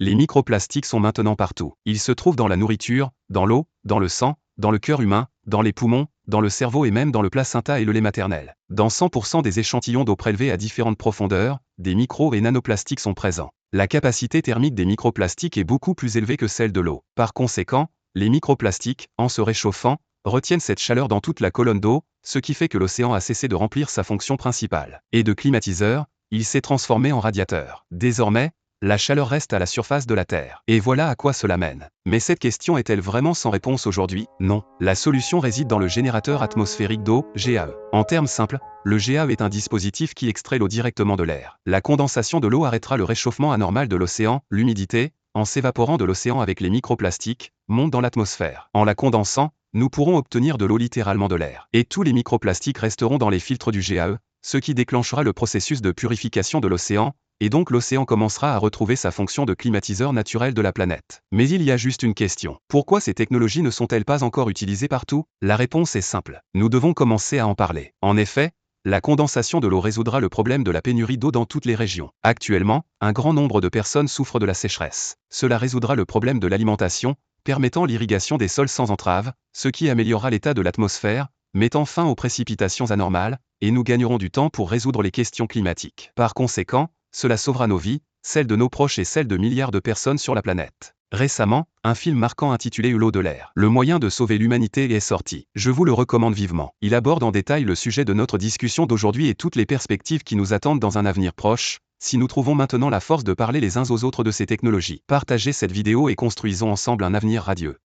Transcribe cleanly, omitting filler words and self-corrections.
Les microplastiques sont maintenant partout. Ils se trouvent dans la nourriture, dans l'eau, dans le sang, dans le cœur humain, dans les poumons, dans le cerveau et même dans le placenta et le lait maternel. Dans 100% des échantillons d'eau prélevés à différentes profondeurs, des micro- et nanoplastiques sont présents. La capacité thermique des microplastiques est beaucoup plus élevée que celle de l'eau. Par conséquent, les microplastiques, en se réchauffant, retiennent cette chaleur dans toute la colonne d'eau, ce qui fait que l'océan a cessé de remplir sa fonction principale. Et de climatiseur, il s'est transformé en radiateur. Désormais, la chaleur reste à la surface de la Terre. Et voilà à quoi cela mène. Mais cette question est-elle vraiment sans réponse aujourd'hui? Non. La solution réside dans le générateur atmosphérique d'eau, GAE. En termes simples, le GAE est un dispositif qui extrait l'eau directement de l'air. La condensation de l'eau arrêtera le réchauffement anormal de l'océan, l'humidité, en s'évaporant de l'océan avec les microplastiques, monte dans l'atmosphère. En la condensant, nous pourrons obtenir de l'eau littéralement de l'air. Et tous les microplastiques resteront dans les filtres du GAE, ce qui déclenchera le processus de purification de l'océan, et donc l'océan commencera à retrouver sa fonction de climatiseur naturel de la planète. Mais il y a juste une question. Pourquoi ces technologies ne sont-elles pas encore utilisées partout? La réponse est simple. Nous devons commencer à en parler. En effet, la condensation de l'eau résoudra le problème de la pénurie d'eau dans toutes les régions. Actuellement, un grand nombre de personnes souffrent de la sécheresse. Cela résoudra le problème de l'alimentation, permettant l'irrigation des sols sans entrave, ce qui améliorera l'état de l'atmosphère, mettant fin aux précipitations anormales, et nous gagnerons du temps pour résoudre les questions climatiques. Par conséquent, cela sauvera nos vies, celles de nos proches et celles de milliards de personnes sur la planète. Récemment, un film marquant intitulé L'eau de l'air. Le moyen de sauver l'humanité est sorti. Je vous le recommande vivement. Il aborde en détail le sujet de notre discussion d'aujourd'hui et toutes les perspectives qui nous attendent dans un avenir proche, si nous trouvons maintenant la force de parler les uns aux autres de ces technologies. Partagez cette vidéo et construisons ensemble un avenir radieux.